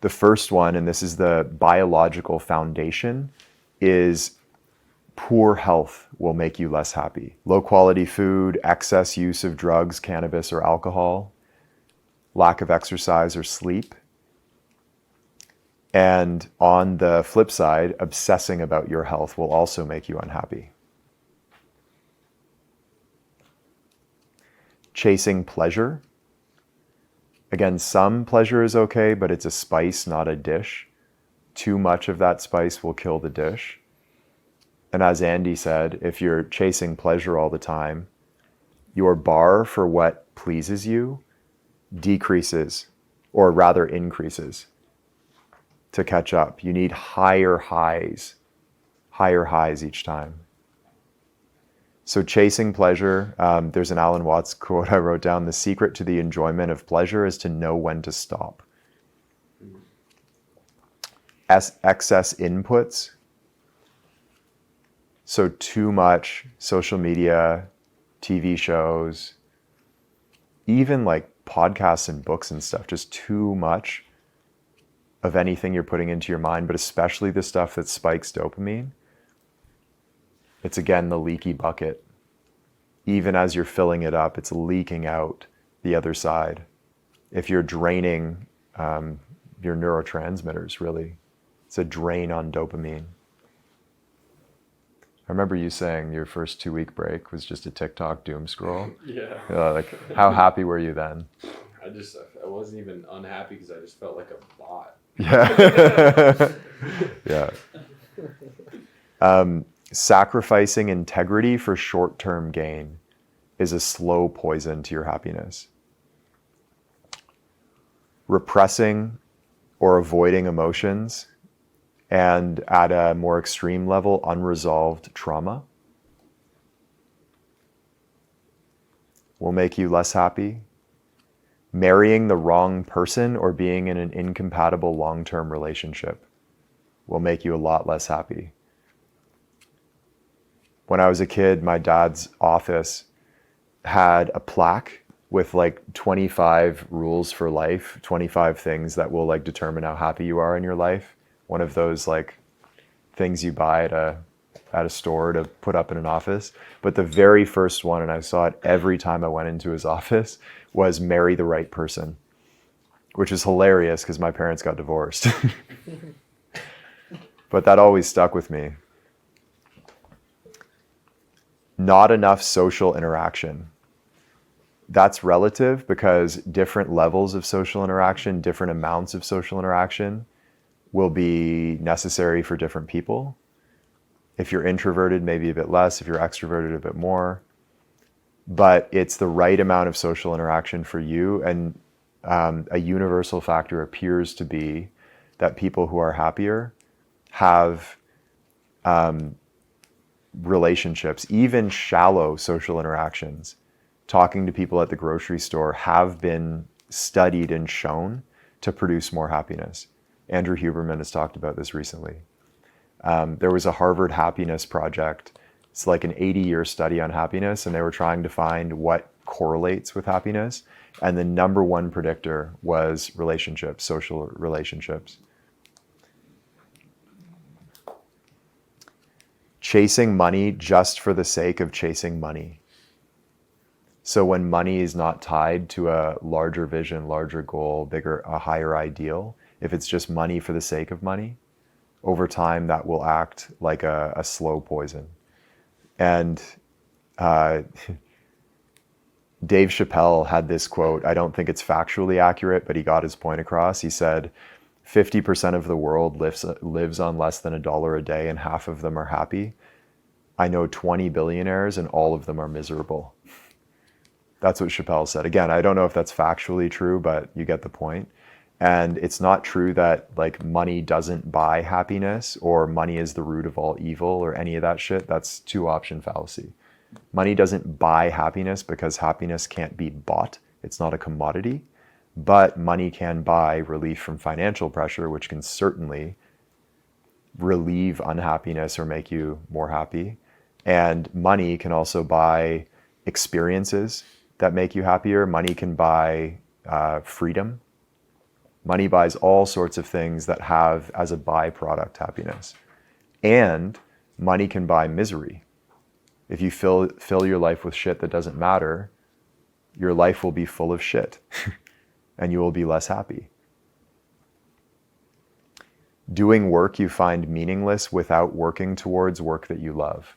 The first one, and this is the biological foundation, is poor health will make you less happy. Low quality food, excess use of drugs, cannabis, or alcohol, lack of exercise or sleep. And on the flip side, obsessing about your health will also make you unhappy. Chasing pleasure. Again, some pleasure is okay, but it's a spice, not a dish. Too much of that spice will kill the dish. And as Andy said, if you're chasing pleasure all the time, your bar for what pleases you decreases, or rather increases, to catch up. You need higher highs each time. So chasing pleasure, there's an Alan Watts quote I wrote down: the secret to the enjoyment of pleasure is to know when to stop. Excess inputs. So too much social media, TV shows, even like podcasts and books and stuff, just too much of anything you're putting into your mind, but especially the stuff that spikes dopamine. It's again the leaky bucket. Even as you're filling it up, it's leaking out the other side. If you're draining your neurotransmitters, really, it's a drain on dopamine. I remember you saying your first 2-week break was just a TikTok doom scroll. Yeah. Like, how happy were you then? I wasn't even unhappy because I just felt like a bot. Yeah. Yeah. Sacrificing integrity for short-term gain is a slow poison to your happiness. Repressing or avoiding emotions, and at a more extreme level, unresolved trauma, will make you less happy. Marrying the wrong person or being in an incompatible long-term relationship will make you a lot less happy. When I was a kid, my dad's office had a plaque with like 25 rules for life, 25 things that will like determine how happy you are in your life. One of those like things you buy at a store to put up in an office. But the very first one, and I saw it every time I went into his office, was marry the right person, which is hilarious because my parents got divorced. But that always stuck with me. Not enough social interaction. That's relative because different levels of social interaction, different amounts of social interaction will be necessary for different people. If you're introverted, maybe a bit less. If you're extroverted, a bit more. But it's the right amount of social interaction for you. And a universal factor appears to be that people who are happier have relationships, even shallow social interactions. Talking to people at the grocery store have been studied and shown to produce more happiness. Andrew Huberman has talked about this recently. There was a Harvard happiness project. It's like an 80-year study on happiness, and they were trying to find what correlates with happiness. And the number one predictor was relationships, social relationships. Chasing money just for the sake of chasing money. So when money is not tied to a larger vision, larger goal, a higher ideal, if it's just money for the sake of money, over time that will act like a slow poison. And Dave Chappelle had this quote. I don't think it's factually accurate, but he got his point across. He said, 50% of the world lives on less than $1 a day, and half of them are happy. I know 20 billionaires, and all of them are miserable. That's what Chappelle said. Again, I don't know if that's factually true, but you get the point. And it's not true that like money doesn't buy happiness, or money is the root of all evil, or any of that shit. That's two-option fallacy. Money doesn't buy happiness because happiness can't be bought. It's not a commodity. But money can buy relief from financial pressure, which can certainly relieve unhappiness or make you more happy. And money can also buy experiences that make you happier. Money can buy freedom. Money buys all sorts of things that have as a byproduct happiness. And money can buy misery. If you fill your life with shit that doesn't matter, your life will be full of shit and you will be less happy. Doing work you find meaningless without working towards work that you love.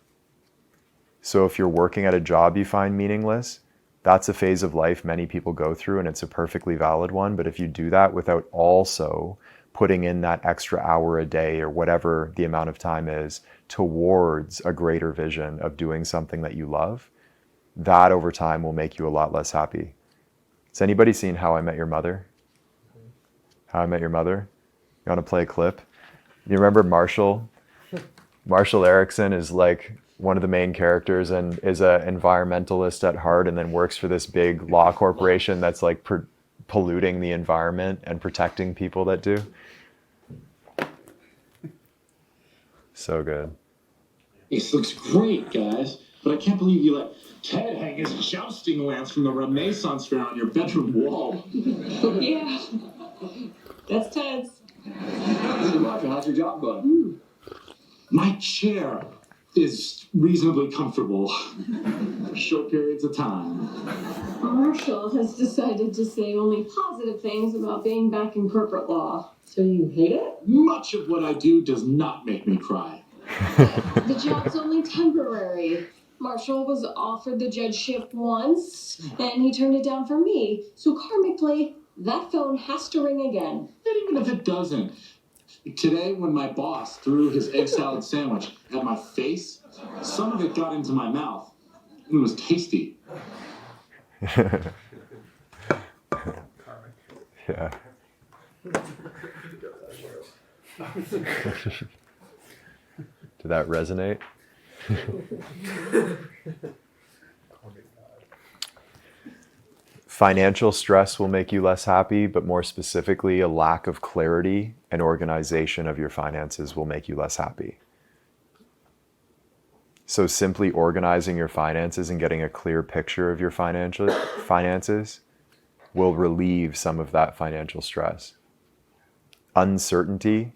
So if you're working at a job you find meaningless, that's a phase of life many people go through, and it's a perfectly valid one. But if you do that without also putting in that extra hour a day or whatever the amount of time is towards a greater vision of doing something that you love, that over time will make you a lot less happy. Has anybody seen How I Met Your Mother? How I Met Your Mother? You want to play a clip? You remember Marshall? Marshall Erickson is like one of the main characters and is an environmentalist at heart, and then works for this big law corporation that's like polluting the environment and protecting people that do. So good. This looks great, guys. But I can't believe you let Ted hang his jousting lance from the Renaissance fair on your bedroom wall. Yeah, that's Ted's. Hey, Roger, how's your job going? My chair is reasonably comfortable for short periods of time. Marshall has decided to say only positive things about being back in corporate law. So you hate it? Much of what I do does not make me cry. The job's only temporary. Marshall was offered the judgeship once, and he turned it down for me. So karmically, that phone has to ring again. And even if it doesn't, today when my boss threw his egg salad sandwich at my face, some of it got into my mouth. It was tasty. Yeah. Did that resonate? Financial stress will make you less happy, but more specifically, a lack of clarity and organization of your finances will make you less happy. So simply organizing your finances and getting a clear picture of your finances will relieve some of that financial stress. Uncertainty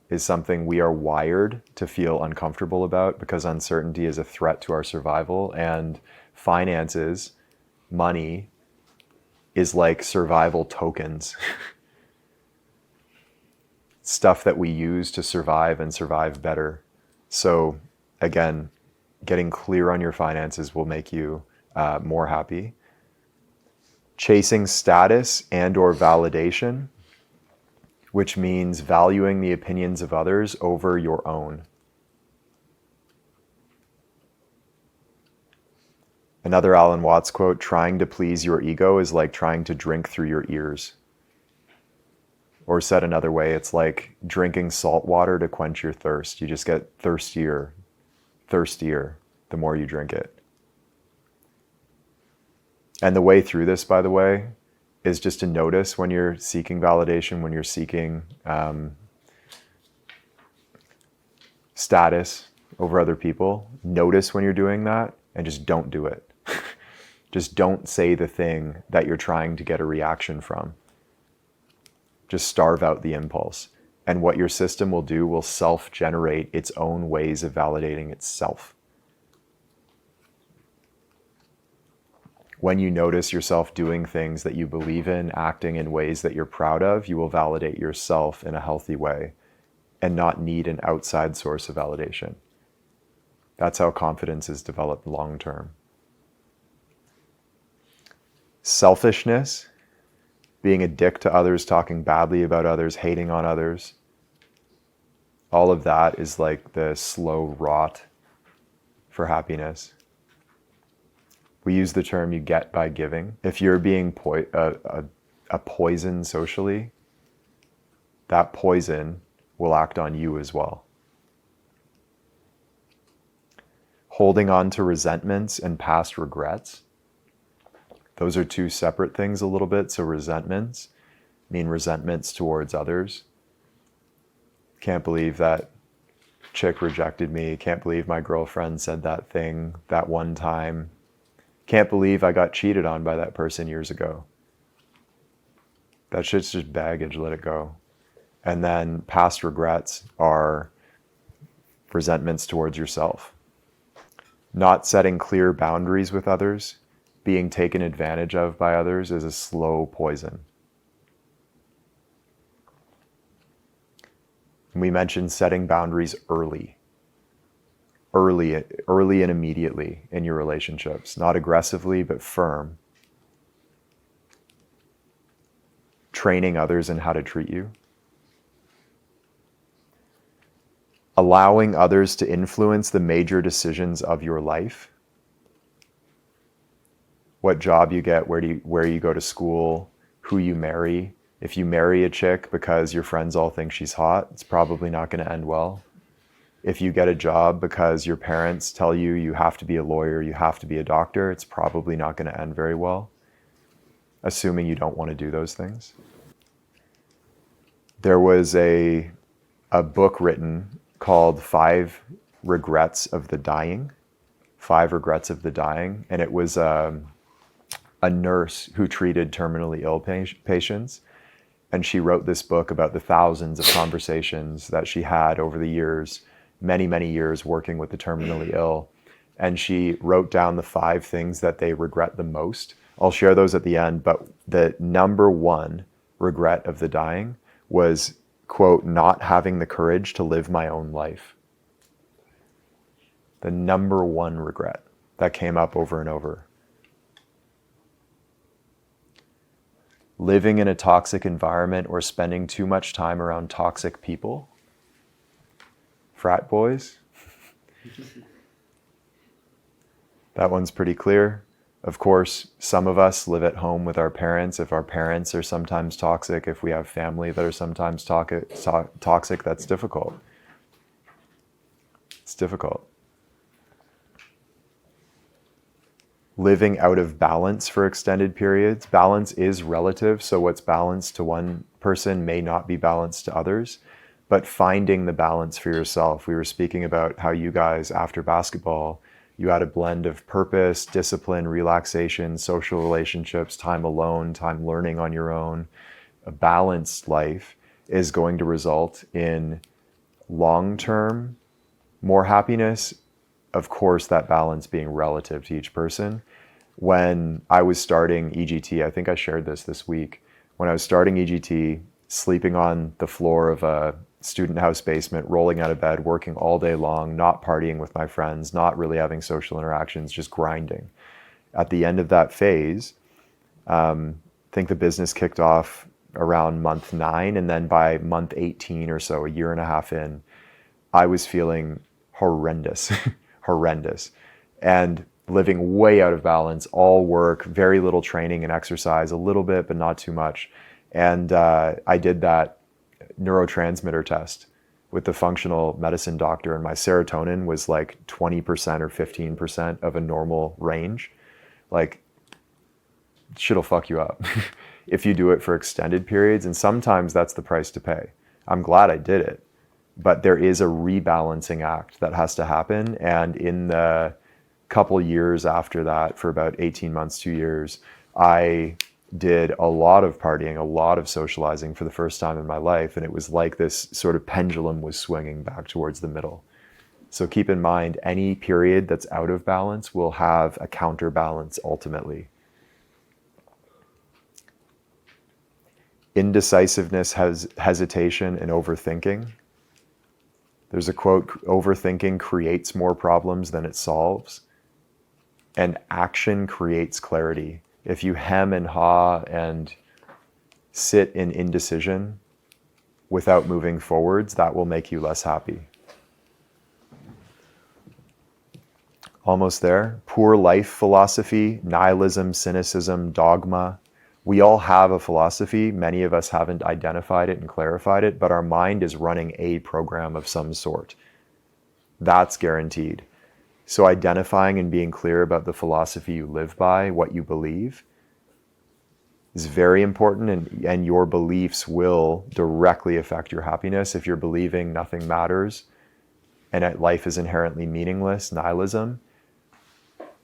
is something we are wired to feel uncomfortable about because uncertainty is a threat to our survival, and finances, money, is like survival tokens. Stuff that we use to survive and survive better. So again, getting clear on your finances will make you more happy. Chasing status and or validation, which means valuing the opinions of others over your own. Another Alan Watts quote, trying to please your ego is like trying to drink through your ears. Or said another way, it's like drinking salt water to quench your thirst. You just get thirstier the more you drink it. And the way through this, by the way, is just to notice when you're seeking validation, when you're seeking status over other people. Notice when you're doing that and just don't do it. Just don't say the thing that you're trying to get a reaction from. Just starve out the impulse. And what your system will do will self-generate its own ways of validating itself. When you notice yourself doing things that you believe in, acting in ways that you're proud of, you will validate yourself in a healthy way and not need an outside source of validation. That's how confidence is developed long term. Selfishness, being a dick to others, talking badly about others, hating on others, all of that is like the slow rot for happiness. We use the term you get by giving. If you're being a poison socially, that poison will act on you as well. Holding on to resentments and past regrets, those are two separate things a little bit. So resentments mean resentments towards others. Can't believe that chick rejected me. Can't believe my girlfriend said that thing that one time. Can't believe I got cheated on by that person years ago. That shit's just baggage, let it go. And then past regrets are resentments towards yourself. Not setting clear boundaries with others, being taken advantage of by others is a slow poison. We mentioned setting boundaries early and immediately in your relationships, not aggressively, but firm. Training others in how to treat you. Allowing others to influence the major decisions of your life. What job you get, where you go to school, who you marry. If you marry a chick because your friends all think she's hot, it's probably not going to end well. If you get a job because your parents tell you you have to be a lawyer, you have to be a doctor, it's probably not going to end very well, assuming you don't want to do those things. There was a book written called 5 Regrets of the Dying. 5 Regrets of the Dying. And it was a nurse who treated terminally ill patients. And she wrote this book about the thousands of conversations that she had over the years, many, many years working with the terminally ill. And she wrote down the 5 things that they regret the most. I'll share those at the end, but the number 1 regret of the dying was, quote, not having the courage to live my own life. The number 1 regret that came up over and over. Living in a toxic environment or spending too much time around toxic people. Frat boys. That one's pretty clear. Of course, some of us live at home with our parents. If our parents are sometimes toxic, if we have family that are sometimes toxic, that's difficult. It's difficult. Living out of balance for extended periods. Balance is relative, so what's balanced to one person may not be balanced to others, but finding the balance for yourself. We were speaking about how you guys, after basketball, you had a blend of purpose, discipline, relaxation, social relationships, time alone, time learning on your own. A balanced life is going to result in long-term more happiness. Of course, that balance being relative to each person. When I was starting EGT, I think I shared this week, when I was starting EGT, sleeping on the floor of a student house basement, rolling out of bed, working all day long, not partying with my friends, not really having social interactions, just grinding. At the end of that phase, I think the business kicked off around month 9, and then by month 18 or so, a year and a half in, I was feeling horrendous. Horrendous, and living way out of balance, all work, very little training and exercise, a little bit, but not too much. And I did that neurotransmitter test with the functional medicine doctor, and my serotonin was like 20% or 15% of a normal range. Like, shit'll fuck you up if you do it for extended periods, and sometimes that's the price to pay. I'm glad I did it. But there is a rebalancing act that has to happen. And in the couple years after that, for about 18 months, 2 years, I did a lot of partying, a lot of socializing for the first time in my life. And it was like this sort of pendulum was swinging back towards the middle. So keep in mind, any period that's out of balance will have a counterbalance ultimately. Indecisiveness has hesitation and overthinking. There's a quote, overthinking creates more problems than it solves, and action creates clarity. If you hem and haw and sit in indecision without moving forwards, that will make you less happy. Almost there. Poor life philosophy, nihilism, cynicism, dogma. We all have a philosophy. Many of us haven't identified it and clarified it, but our mind is running a program of some sort. That's guaranteed. So identifying and being clear about the philosophy you live by, what you believe, is very important, and your beliefs will directly affect your happiness. If you're believing nothing matters and that life is inherently meaningless, nihilism,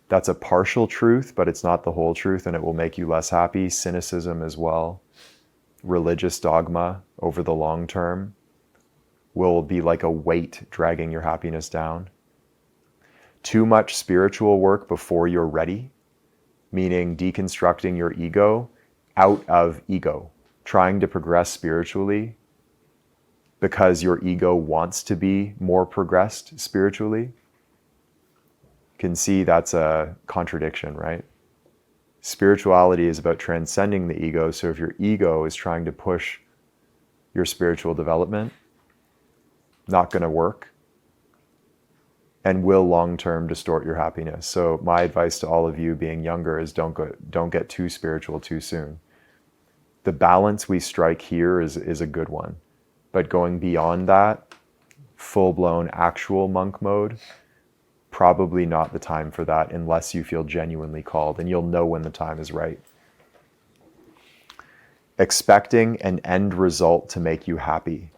that's a partial truth, but it's not the whole truth, and it will make you less happy. Cynicism as well. religious dogma over the long term will be like a weight dragging your happiness down. Too much spiritual work before you're ready, meaning deconstructing your ego out of ego, trying to progress spiritually because your ego wants to be more progressed spiritually. You can see that's a contradiction, right? Spirituality is about transcending the ego. So if your ego is trying to push your spiritual development, not going to work and will long-term distort your happiness. So my advice to all of you being younger is don't get too spiritual too soon. The balance we strike here is a good one, but going beyond that, full-blown actual monk mode, probably not the time for that unless you feel genuinely called, and you'll know when the time is right. Expecting an end result to make you happy.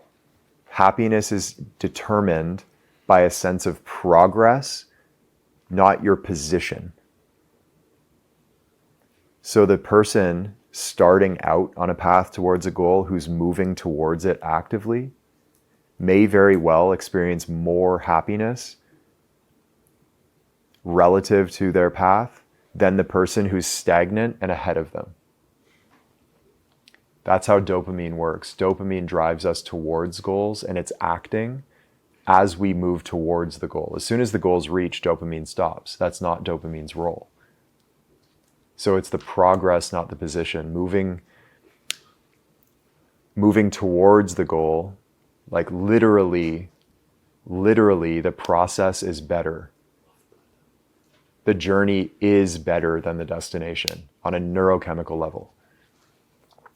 Happiness is determined by a sense of progress, not your position. So the person starting out on a path towards a goal who's moving towards it actively may very well experience more happiness relative to their path than the person who's stagnant and ahead of them. That's how dopamine works. Dopamine drives us towards goals, and it's acting as we move towards the goal. As soon as the goal's reached, dopamine stops. That's not dopamine's role. So it's the progress, not the position. Moving towards the goal, like literally, the process is better. The journey is better than the destination on a neurochemical level.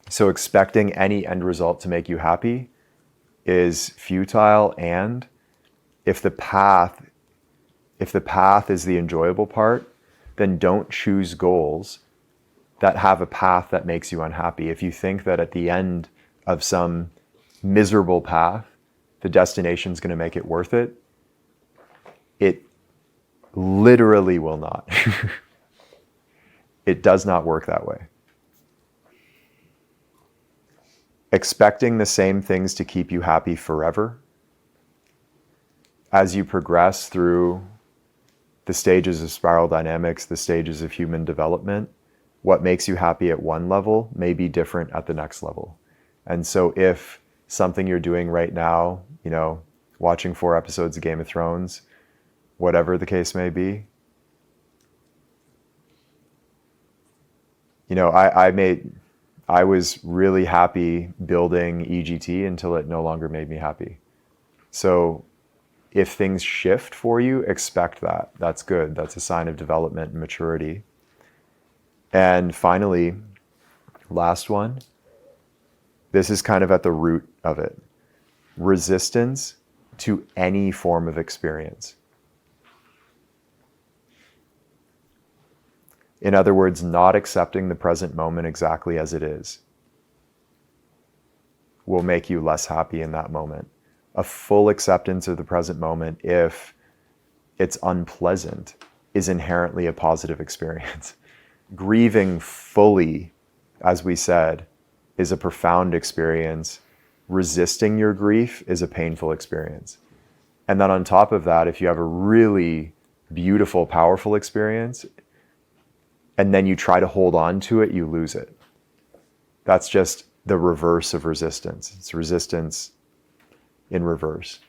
So expecting any end result to make you happy is futile, and if the path is the enjoyable part, then don't choose goals that have a path that makes you unhappy. If you think that at the end of some miserable path, the destination is going to make it worth it, it literally will not. It does not work that way. Expecting the same things to keep you happy forever. As you progress through the stages of spiral dynamics, the stages of human development, what makes you happy at one level may be different at the next level. And so if something you're doing right now, watching 4 episodes of Game of Thrones, whatever the case may be, I was really happy building EGT until it no longer made me happy. So if things shift for you, expect that. That's good. That's a sign of development and maturity. And finally, last one, this is kind of at the root of it. Resistance to any form of experience. In other words, not accepting the present moment exactly as it is will make you less happy in that moment. A full acceptance of the present moment, if it's unpleasant, is inherently a positive experience. Grieving fully, as we said, is a profound experience. Resisting your grief is a painful experience. And then on top of that, if you have a really beautiful, powerful experience, and then you try to hold on to it, you lose it. That's just the reverse of resistance. It's resistance in reverse.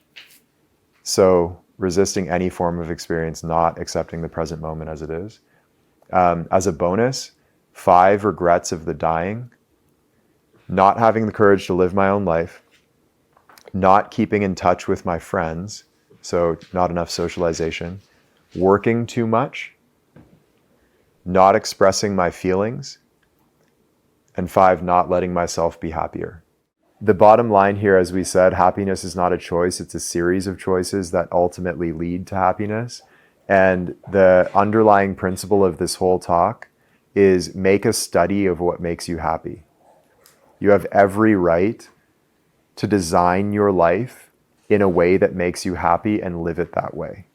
So resisting any form of experience, not accepting the present moment as it is. As a bonus, 5 regrets of the dying: not having the courage to live my own life, not keeping in touch with my friends, so not enough socialization, working too much, not expressing my feelings, and 5, not letting myself be happier. The bottom line here, as we said, happiness is not a choice. It's a series of choices that ultimately lead to happiness. And the underlying principle of this whole talk is make a study of what makes you happy. You have every right to design your life in a way that makes you happy and live it that way,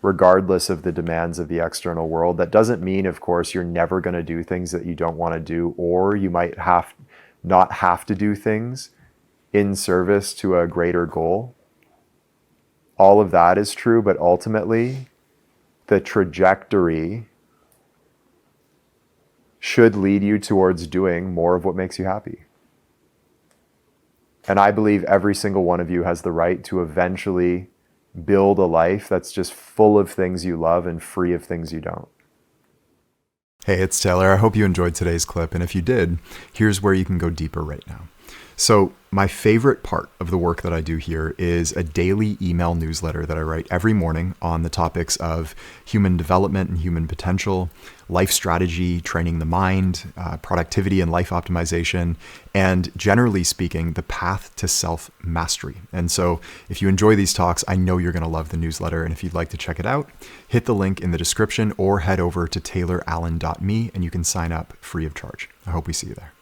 regardless of the demands of the external world. That doesn't mean, of course, you're never going to do things that you don't want to do, or you might have not have to do things in service to a greater goal. All of that is true, but ultimately, the trajectory should lead you towards doing more of what makes you happy. And I believe every single one of you has the right to eventually build a life that's just full of things you love and free of things you don't. Hey, it's Taylor. I hope you enjoyed today's clip. And if you did, here's where you can go deeper right now. So my favorite part of the work that I do here is a daily email newsletter that I write every morning on the topics of human development and human potential, life strategy, training the mind, productivity and life optimization, and generally speaking, the path to self-mastery. And so if you enjoy these talks, I know you're going to love the newsletter. And if you'd like to check it out, hit the link in the description or head over to taylorallen.me and you can sign up free of charge. I hope we see you there.